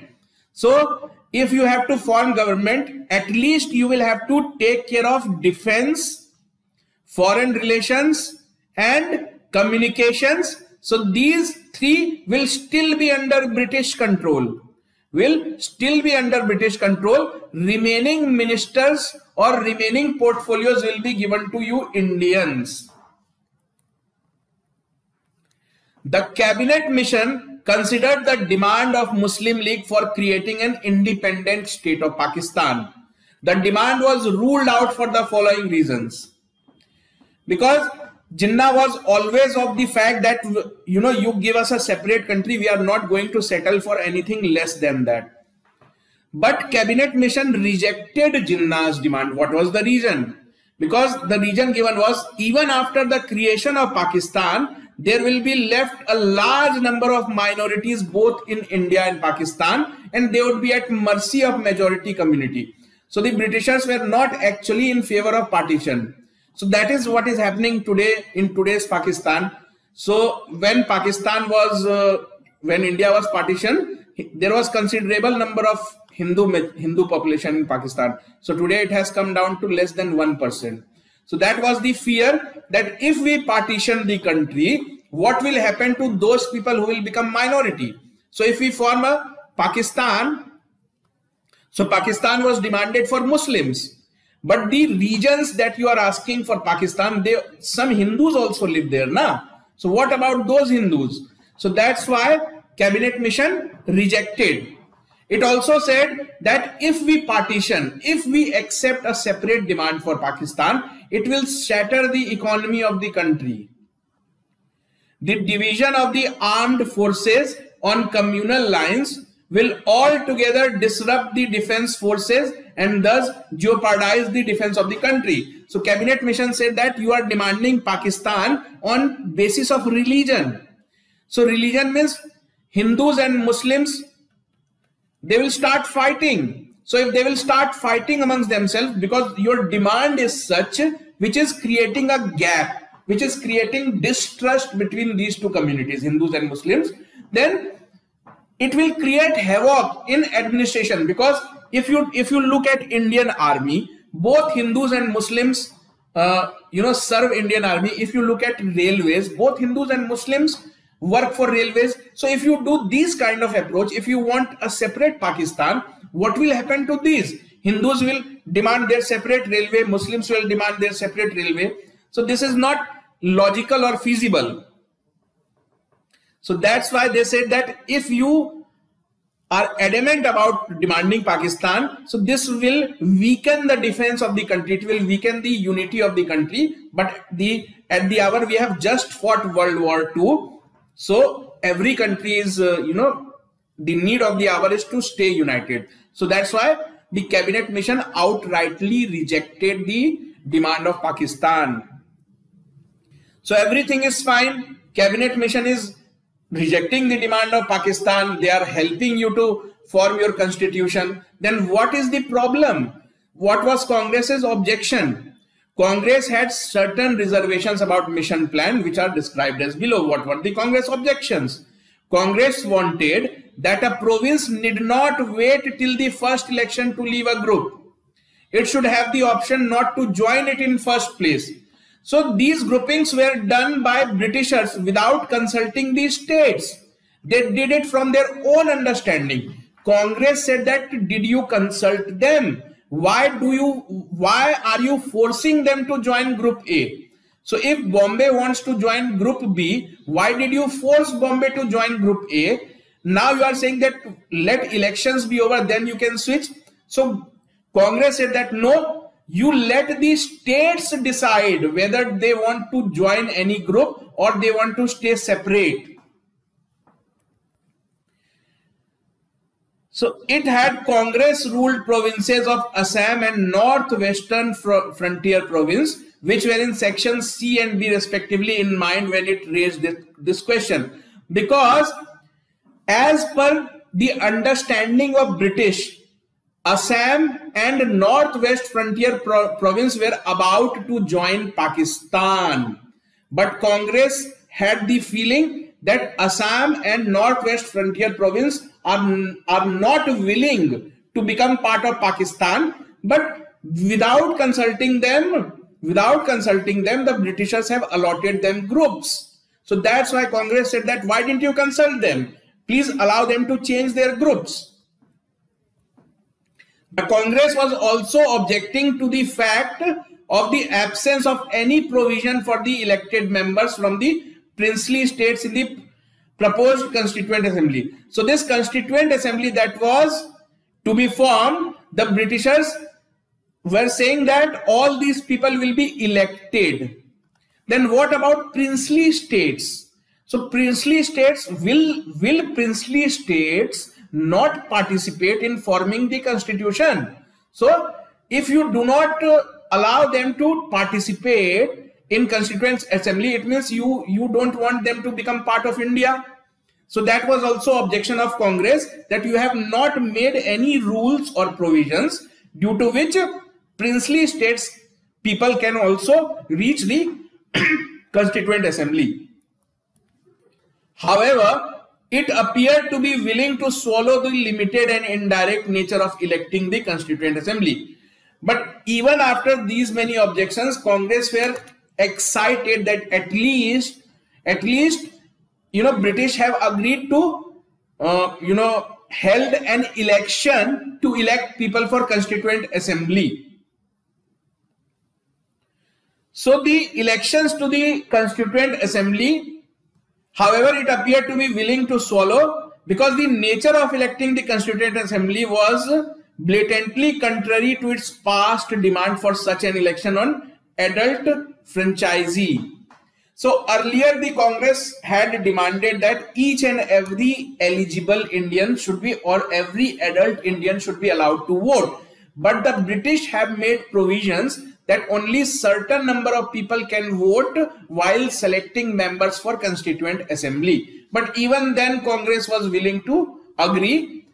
So if you have to form government, at least you will have to take care of defense, foreign relations and communications. So these 3 will still be under British control. Remaining ministers or remaining portfolios will be given to you Indians. The cabinet mission considered the demand of Muslim League for creating an independent state of Pakistan. The demand was ruled out for the following reasons. Because Jinnah was always of the fact that, you give us a separate country, we are not going to settle for anything less than that. But cabinet mission rejected Jinnah's demand. What was the reason? Because the reason given was, even after the creation of Pakistan, there will be left a large number of minorities both in India and Pakistan, and they would be at mercy of majority community. So the Britishers were not actually in favor of partition. So that is what is happening today in today's Pakistan. So when when India was partitioned, there was considerable number of Hindu population in Pakistan. So today it has come down to less than 1%. So that was the fear that if we partition the country, what will happen to those people who will become minority? So if we form a Pakistan, so Pakistan was demanded for Muslims. But the regions that you are asking for Pakistan, some Hindus also live there, na? So what about those Hindus? So that's why cabinet mission rejected. It also said that if we partition, if we accept a separate demand for Pakistan, it will shatter the economy of the country. The division of the armed forces on communal lines will altogether disrupt the defense forces and thus jeopardize the defense of the country. So cabinet mission said that you are demanding Pakistan on basis of religion. So religion means Hindus and Muslims, they will start fighting. So if they will start fighting amongst themselves, because your demand is such, which is creating a gap, which is creating distrust between these 2 communities, Hindus and Muslims, then it will create havoc in administration. Because if you look at Indian army, both Hindus and Muslims serve Indian army. If you look at railways, both Hindus and Muslims work for railways. So if you do this kind of approach, if you want a separate Pakistan, what will happen to these? Hindus will demand their separate railway, Muslims will demand their separate railway. So this is not logical or feasible. So that's why they said that if you are adamant about demanding Pakistan, so this will weaken the defense of the country, it will weaken the unity of the country. But at the hour we have just fought World War II, so every country is, the need of the hour is to stay united. So that's why the cabinet mission outrightly rejected the demand of Pakistan. So everything is fine. Cabinet mission is rejecting the demand of Pakistan. They are helping you to form your constitution. Then what is the problem? What was Congress's objection? Congress had certain reservations about mission plan, which are described as below. What were the Congress objections? Congress wanted that a province need not wait till the first election to leave a group. It should have the option not to join it in first place. So these groupings were done by Britishers without consulting the states. They did it from their own understanding. Congress said that, did you consult them? Why are you forcing them to join Group A? So if Bombay wants to join Group B, why did you force Bombay to join Group A? Now you are saying that let elections be over, then you can switch. So Congress said that no, you let the states decide whether they want to join any group or they want to stay separate. So it had Congress ruled provinces of Assam and Northwestern Frontier Province, which were in sections C and B respectively, in mind when it raised this question. Because as per the understanding of British, Assam and Northwest Frontier Province were about to join Pakistan. But Congress had the feeling that Assam and Northwest Frontier Province are not willing to become part of Pakistan, but without consulting them, the Britishers have allotted them groups. So that's why Congress said that, why didn't you consult them? Please allow them to change their groups. The Congress was also objecting to the fact of the absence of any provision for the elected members from the princely states in the proposed Constituent Assembly. So this Constituent Assembly that was to be formed, the Britishers were saying that all these people will be elected. Then what about princely states? So princely states, will princely states not participate in forming the constitution? So if you do not allow them to participate in Constituent Assembly, it means you don't want them to become part of India. So that was also objection of Congress, that you have not made any rules or provisions due to which princely states people can also reach the Constituent Assembly. However, it appeared to be willing to swallow the limited and indirect nature of electing the Constituent Assembly. But even after these many objections, Congress were excited that at least British have agreed to held an election to elect people for Constituent Assembly. So the elections to the Constituent Assembly, however, it appeared to be willing to swallow, because the nature of electing the Constituent Assembly was blatantly contrary to its past demand for such an election on adult franchisee. So earlier the Congress had demanded that each and every eligible Indian should be, or every adult Indian should be allowed to vote. But the British have made provisions that only certain number of people can vote while selecting members for Constituent Assembly. But even then Congress was willing to agree.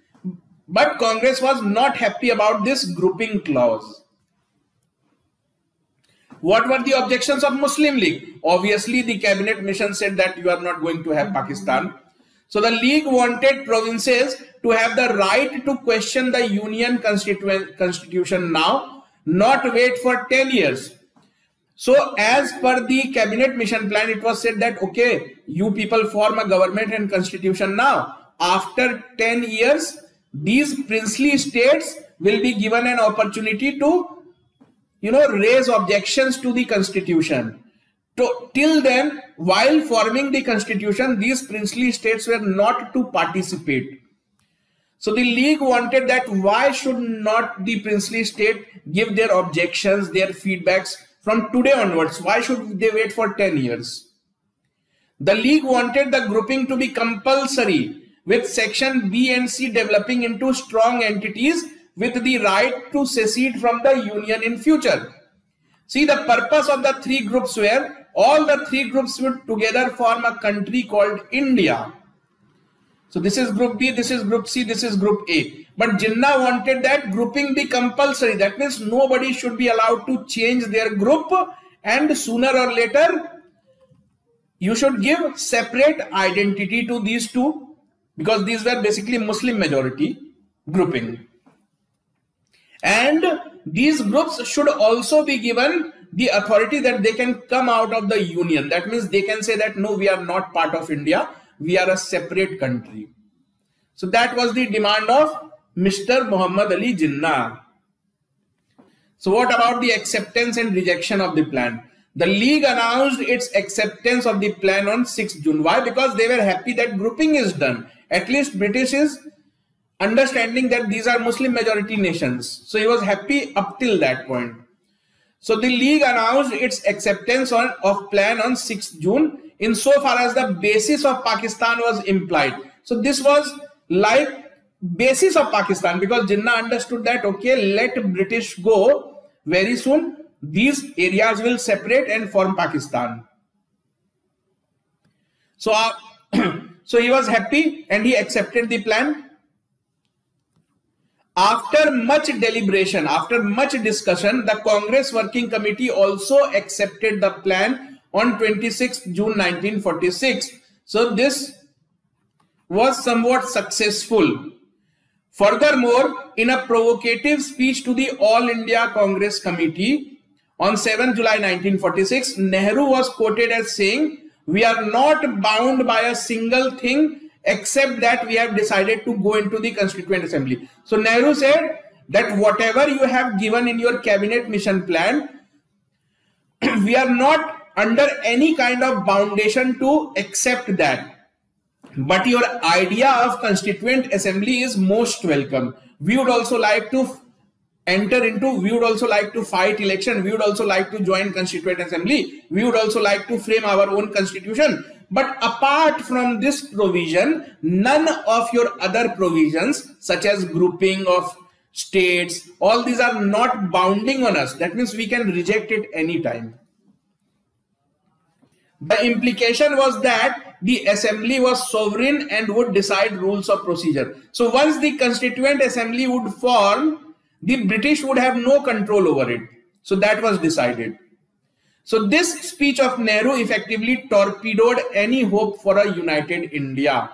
But Congress was not happy about this grouping clause. What were the objections of Muslim League? Obviously, the cabinet mission said that you are not going to have Pakistan. So the League wanted provinces to have the right to question the Union Constitution now, not wait for 10 years. So as per the cabinet mission plan, it was said that, okay, you people form a government and constitution now. After 10 years, these princely states will be given an opportunity to raise objections to the constitution. Till then, while forming the constitution, these princely states were not to participate. So the League wanted that, why should not the princely state give their objections, their feedbacks from today onwards? Why should they wait for 10 years? The League wanted the grouping to be compulsory, with section B and C developing into strong entities with the right to secede from the union in future. See, the purpose of the three groups were, all the three groups would together form a country called India. So this is Group B, this is Group C, this is Group A. But Jinnah wanted that grouping be compulsory. That means nobody should be allowed to change their group, and sooner or later you should give separate identity to these two, because these were basically Muslim majority grouping. And these groups should also be given the authority that they can come out of the union. That means they can say that no, we are not part of India, we are a separate country. So that was the demand of Mr. Muhammad Ali Jinnah. So what about the acceptance and rejection of the plan? The League announced its acceptance of the plan on 6th June. Why? Because they were happy that grouping is done. At least British is understanding that these are Muslim majority nations. So he was happy up till that point. So the League announced its acceptance of plan on 6th June insofar as the basis of Pakistan was implied. So this was like basis of Pakistan, because Jinnah understood that, okay, let British go very soon. These areas will separate and form Pakistan. So, so he was happy and he accepted the plan. After much deliberation, after much discussion, the Congress Working Committee also accepted the plan on 26 June 1946. So this was somewhat successful. Furthermore, in a provocative speech to the All India Congress Committee on 7 July 1946, Nehru was quoted as saying, "We are not bound by a single thing except that we have decided to go into the Constituent Assembly." So Nehru said that whatever you have given in your cabinet mission plan, we are not under any kind of foundation to accept that. But your idea of Constituent Assembly is most welcome. We would also like to we would also like to fight election. We would also like to join Constituent Assembly. We would also like to frame our own constitution. But apart from this provision, none of your other provisions, such as grouping of states, all these are not bounding on us. That means we can reject it anytime. The implication was that the assembly was sovereign and would decide rules of procedure. So once the Constituent Assembly would form, the British would have no control over it. So that was decided. So this speech of Nehru effectively torpedoed any hope for a united India.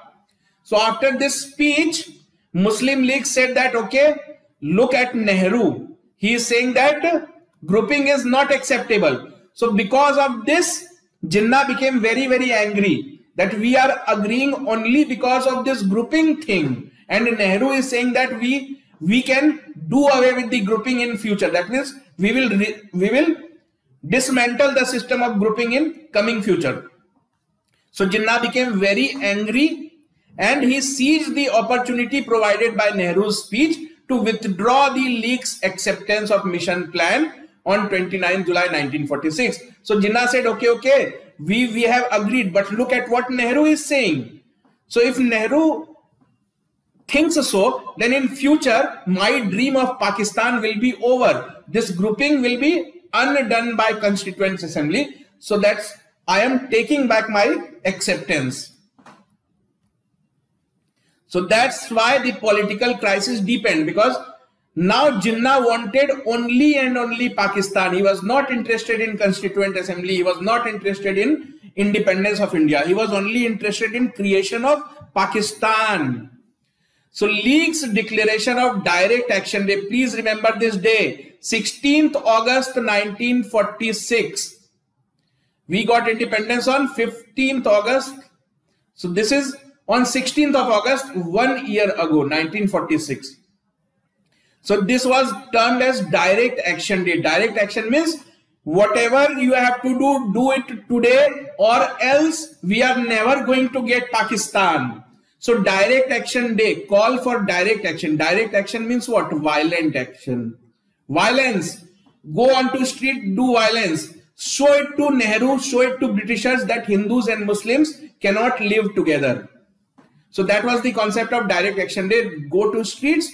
So after this speech, Muslim League said that, okay, look at Nehru. He is saying that grouping is not acceptable. So because of this, Jinnah became very, very angry that we are agreeing only because of this grouping thing. And Nehru is saying that we can do away with the grouping in future. That means we will dismantle the system of grouping in coming future. So Jinnah became very angry and he seized the opportunity provided by Nehru's speech to withdraw the League's acceptance of mission plan on 29 July 1946. So Jinnah said, okay, we have agreed, but look at what Nehru is saying. So if Nehru thinks so, then in future, my dream of Pakistan will be over. This grouping will be undone by Constituent Assembly. So that's, I am taking back my acceptance. So that's why the political crisis deepened, because now Jinnah wanted only and only Pakistan. He was not interested in Constituent Assembly. He was not interested in independence of India. He was only interested in creation of Pakistan. So League's declaration of direct action day, please remember this day, 16th August 1946. We got independence on 15th August. So this is on 16th of August, 1 year ago, 1946. So this was termed as direct action day. Direct action means whatever you have to do it today, or else we are never going to get Pakistan. So direct action day, call for direct action. Direct action means what? Violent action. Violence. Go on to street, do violence. Show it to Nehru, show it to Britishers that Hindus and Muslims cannot live together. So that was the concept of direct action day. Go to streets,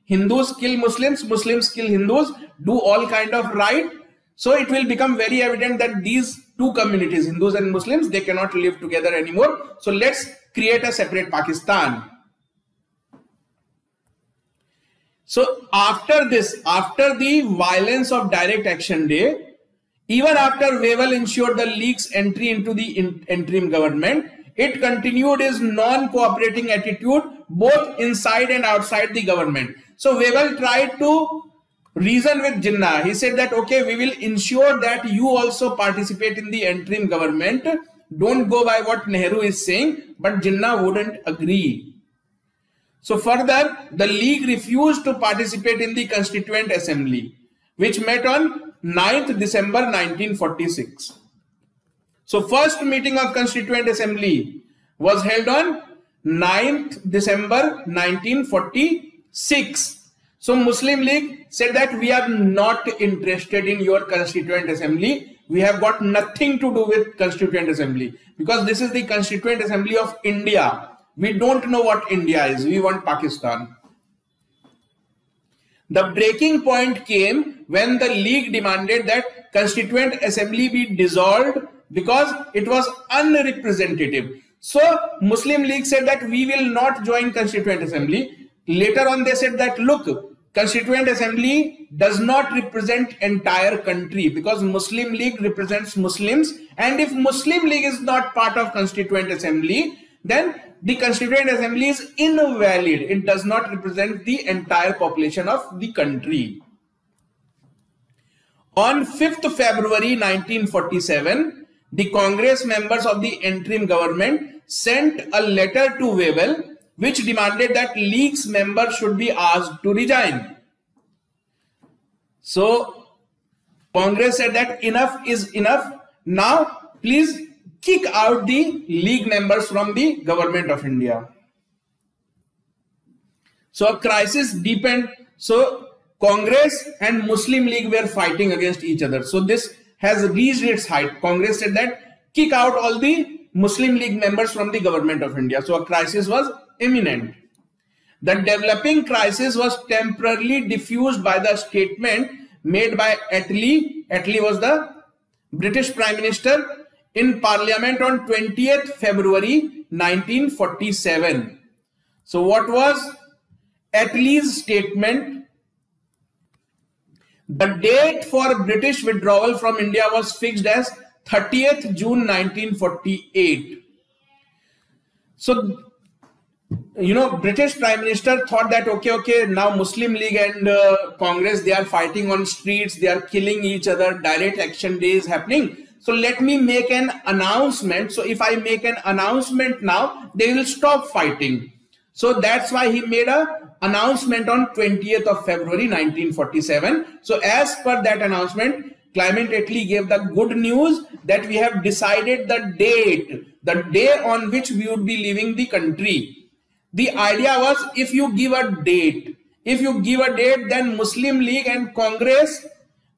Hindus kill Muslims, Muslims kill Hindus, do all kind of right. So it will become very evident that these two communities, Hindus and Muslims, they cannot live together anymore. So let's create a separate Pakistan. So after this, after the violence of Direct Action Day, even after Wavell ensured the League's entry into the interim government, it continued its non-cooperating attitude both inside and outside the government. So Wavell tried to reason with Jinnah. He said that, okay, we will ensure that you also participate in the interim government. Don't go by what Nehru is saying, but Jinnah wouldn't agree. So further, the League refused to participate in the Constituent Assembly, which met on 9th December 1946. So first meeting of Constituent Assembly was held on 9th December 1946. So Muslim League said that we are not interested in your Constituent Assembly. We have got nothing to do with Constituent Assembly because this is the Constituent Assembly of India. We don't know what India is. We want Pakistan. The breaking point came when the League demanded that Constituent Assembly be dissolved because it was unrepresentative. So Muslim League said that we will not join Constituent Assembly. Later on they said that, look, Constituent Assembly does not represent entire country because Muslim League represents Muslims, and if Muslim League is not part of Constituent Assembly, then the Constituent Assembly is invalid. It does not represent the entire population of the country. On 5th February 1947, the Congress members of the interim government sent a letter to Wavell which demanded that League's members should be asked to resign. So Congress said that enough is enough. Now please kick out the League members from the government of India. So a crisis deepened. So Congress and Muslim League were fighting against each other. So this has reached its height. Congress said that kick out all the Muslim League members from the government of India. So a crisis was imminent. The developing crisis was temporarily diffused by the statement made by Attlee. Attlee was the British Prime Minister in Parliament on 20th February 1947. So what was Attlee's statement? The date for British withdrawal from India was fixed as 30th June 1948. So, you know, British Prime Minister thought that, okay, now Muslim League and Congress, they are fighting on streets, they are killing each other, Direct Action Day is happening. So let me make an announcement. So if I make an announcement now, they will stop fighting. So that's why he made an announcement on 20th of February 1947. So as per that announcement, Clement Attlee gave the good news that we have decided the day on which we would be leaving the country. The idea was, if you give a date, then Muslim League and Congress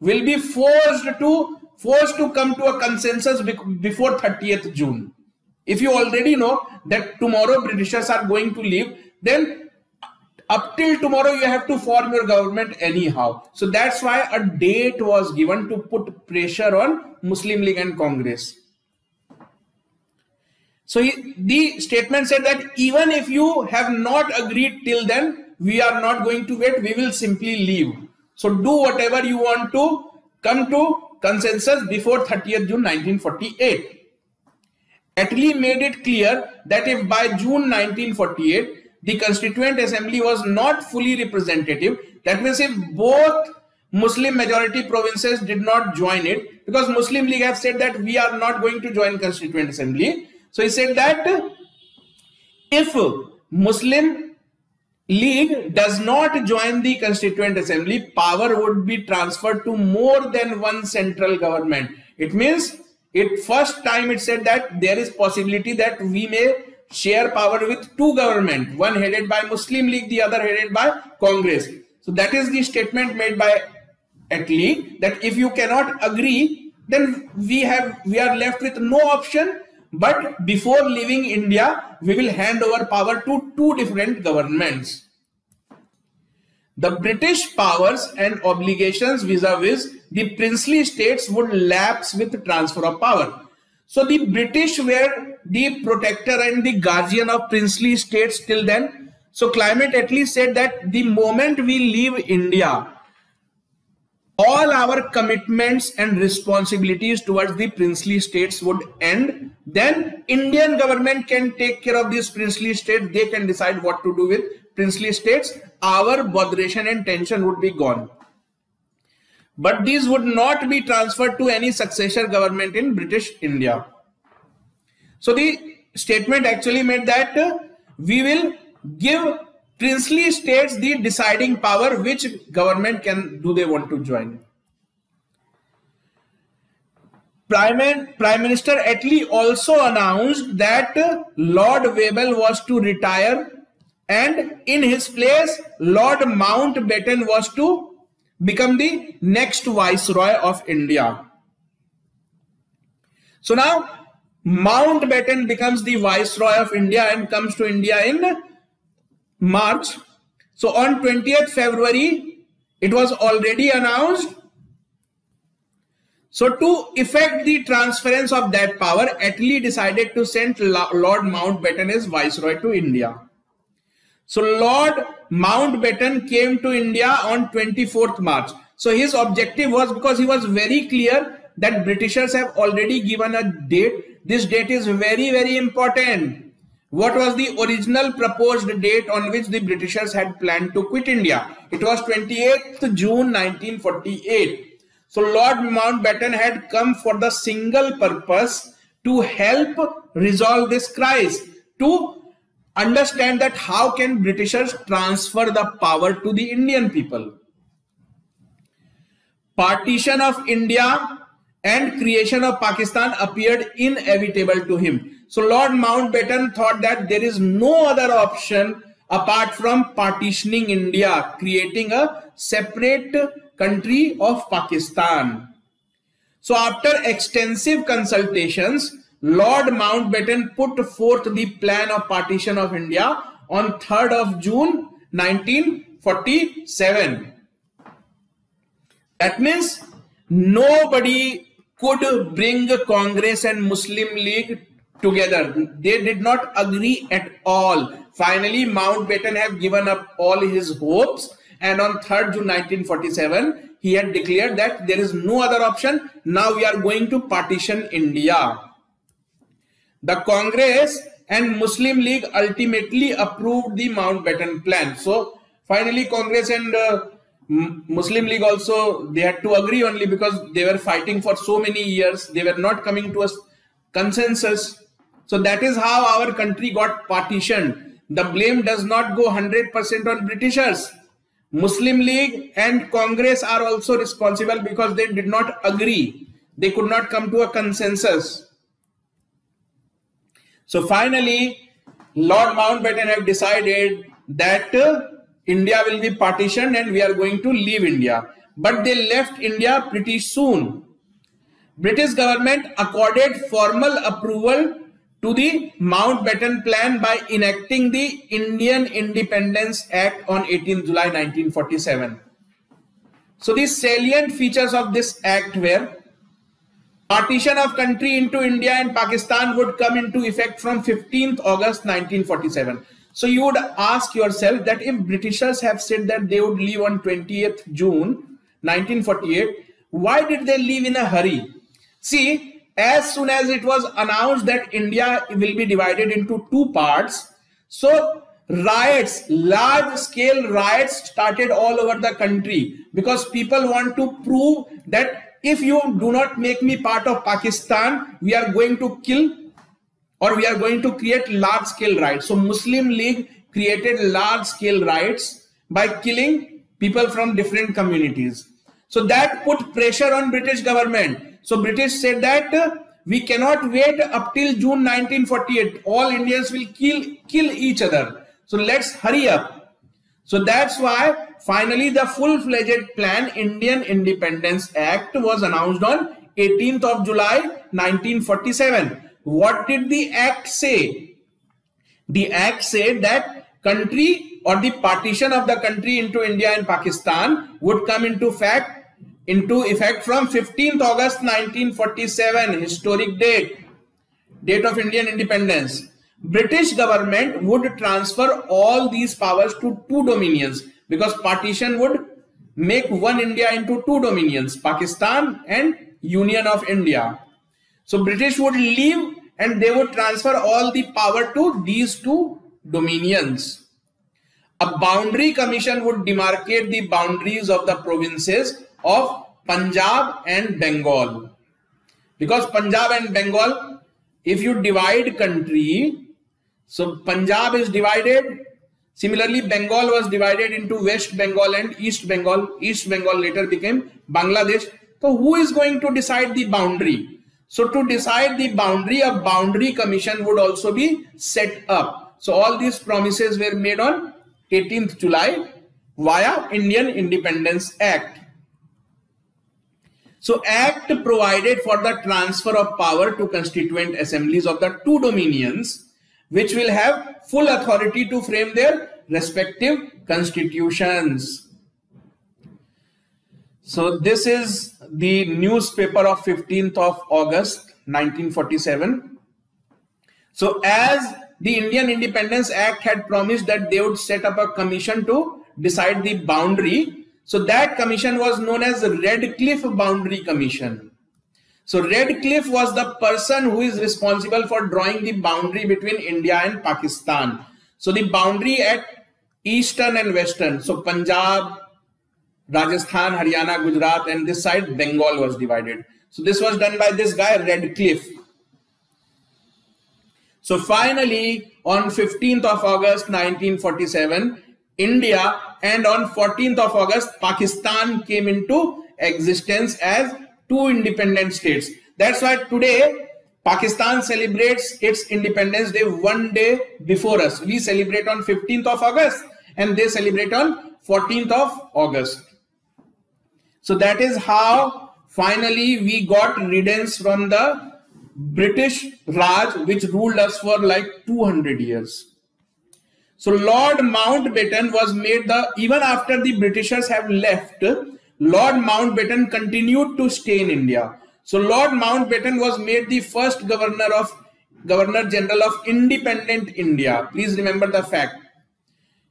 will be forced to come to a consensus before 30th June. If you already know that tomorrow Britishers are going to leave, then up till tomorrow you have to form your government anyhow. So that's why a date was given to put pressure on Muslim League and Congress. So the statement said that even if you have not agreed till then, we are not going to wait, we will simply leave. So do whatever you want to, come to consensus before 30th June 1948. Attlee made it clear that if by June 1948 the Constituent Assembly was not fully representative, that means if both Muslim majority provinces did not join it, because Muslim League have said that we are not going to join Constituent Assembly. So he said that if Muslim League does not join the Constituent Assembly, power would be transferred to more than one central government. It means first time it said that there is possibility that we may share power with two governments, one headed by Muslim League, the other headed by Congress. So that is the statement made by Attlee, that if you cannot agree, then we are left with no option, but before leaving India, we will hand over power to two different governments. The British powers and obligations vis-a-vis the princely states would lapse with transfer of power. So the British were the protector and the guardian of princely states till then. So Climate Attlee said that the moment we leave India, all our commitments and responsibilities towards the princely states would end. Then Indian government can take care of these princely states. They can decide what to do with princely states. Our botheration and tension would be gone. But these would not be transferred to any successor government in British India. So the statement actually meant that we will give princely states the deciding power which government do they want to join. Prime Minister Attlee also announced that Lord Wavell was to retire, and in his place Lord Mountbatten was to become the next Viceroy of India. So now Mountbatten becomes the Viceroy of India and comes to India in March. So on 20th February, it was already announced. So to effect the transference of that power, Attlee decided to send Lord Mountbatten as Viceroy to India. So Lord Mountbatten came to India on 24th March. So his objective was, because he was very clear that Britishers have already given a date. This date is very, very important. What was the original proposed date on which the Britishers had planned to quit India? It was 28th June 1948. So Lord Mountbatten had come for the single purpose to help resolve this crisis, to understand that how can Britishers transfer the power to the Indian people. Partition of India and creation of Pakistan appeared inevitable to him. So Lord Mountbatten thought that there is no other option apart from partitioning India, creating a separate country of Pakistan. So after extensive consultations, Lord Mountbatten put forth the plan of partition of India on 3rd of June 1947. That means nobody could bring Congress and Muslim League together. They did not agree at all. Finally, Mountbatten had given up all his hopes, and on 3rd June 1947, he had declared that there is no other option. Now we are going to partition India. The Congress and Muslim League ultimately approved the Mountbatten plan. So finally, Congress and Muslim League also, they had to agree only because they were fighting for so many years. They were not coming to a consensus. So that is how our country got partitioned. The blame does not go 100% on Britishers. Muslim League and Congress are also responsible because they did not agree. They could not come to a consensus. So finally, Lord Mountbatten had decided that India will be partitioned and we are going to leave India. But they left India pretty soon. British government accorded formal approval to the Mountbatten plan by enacting the Indian Independence Act on 18 July 1947. So the salient features of this act were: partition of country into India and Pakistan would come into effect from 15th August 1947. So you would ask yourself that if Britishers have said that they would leave on 20th June 1948, why did they leave in a hurry? See, as soon as it was announced that India will be divided into two parts, so riots, large scale riots started all over the country, because people want to prove that if you do not make me part of Pakistan, we are going to kill, or we are going to create large scale riots. So Muslim League created large scale riots by killing people from different communities. So that put pressure on British government. So British said that we cannot wait up till June 1948. All Indians will kill each other. So let's hurry up. So that's why finally the full-fledged plan, Indian Independence Act, was announced on 18th of July 1947. What did the act say? The act said that country, or the partition of the country into India and Pakistan, would come into effect from 15th August 1947, historic date of Indian independence. British government would transfer all these powers to two dominions, because partition would make one India into two dominions, Pakistan and Union of India. So British would leave and they would transfer all the power to these two dominions. A boundary commission would demarcate the boundaries of the provinces of Punjab and Bengal. Because Punjab and Bengal, if you divide country, so Punjab is divided. Similarly, Bengal was divided into West Bengal and East Bengal. East Bengal later became Bangladesh. So who is going to decide the boundary? So to decide the boundary, a boundary commission would also be set up. So all these promises were made on 18th July via Indian Independence Act. So Act provided for the transfer of power to constituent assemblies of the two dominions, which will have full authority to frame their respective constitutions. So this is the newspaper of 15th of August 1947. So as the Indian Independence Act had promised that they would set up a commission to decide the boundary, so that commission was known as the Radcliffe Boundary Commission. So Radcliffe was the person who is responsible for drawing the boundary between India and Pakistan. So the boundary at eastern and western, so Punjab, Rajasthan, Haryana, Gujarat, and this side Bengal was divided. So this was done by this guy Radcliffe. So finally on 15th of August 1947, India, and on 14th of August Pakistan came into existence as two independent states. That's why today Pakistan celebrates its Independence Day one day before us. We celebrate on 15th of August and they celebrate on 14th of August. So that is how finally we got riddance from the British Raj, which ruled us for like 200 years. So Lord Mountbatten was made even after the Britishers have left, Lord Mountbatten continued to stay in India. So Lord Mountbatten was made the first Governor General of independent India. Please remember the fact.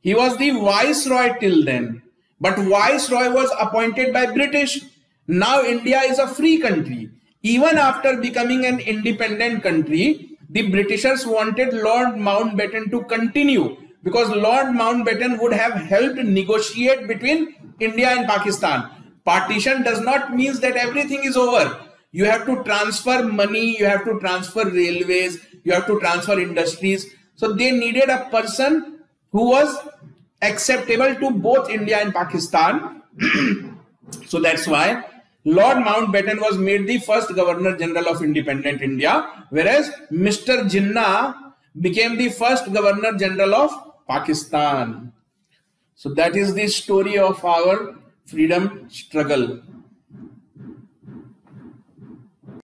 He was the Viceroy till then, but Viceroy was appointed by British. Now India is a free country. Even after becoming an independent country, the Britishers wanted Lord Mountbatten to continue, because Lord Mountbatten would have helped negotiate between India and Pakistan. Partition does not mean that everything is over. You have to transfer money, you have to transfer railways, you have to transfer industries. So they needed a person who was acceptable to both India and Pakistan. So that's why Lord Mountbatten was made the first Governor General of independent India, whereas Mr. Jinnah became the first Governor General of Pakistan. So that is the story of our freedom struggle.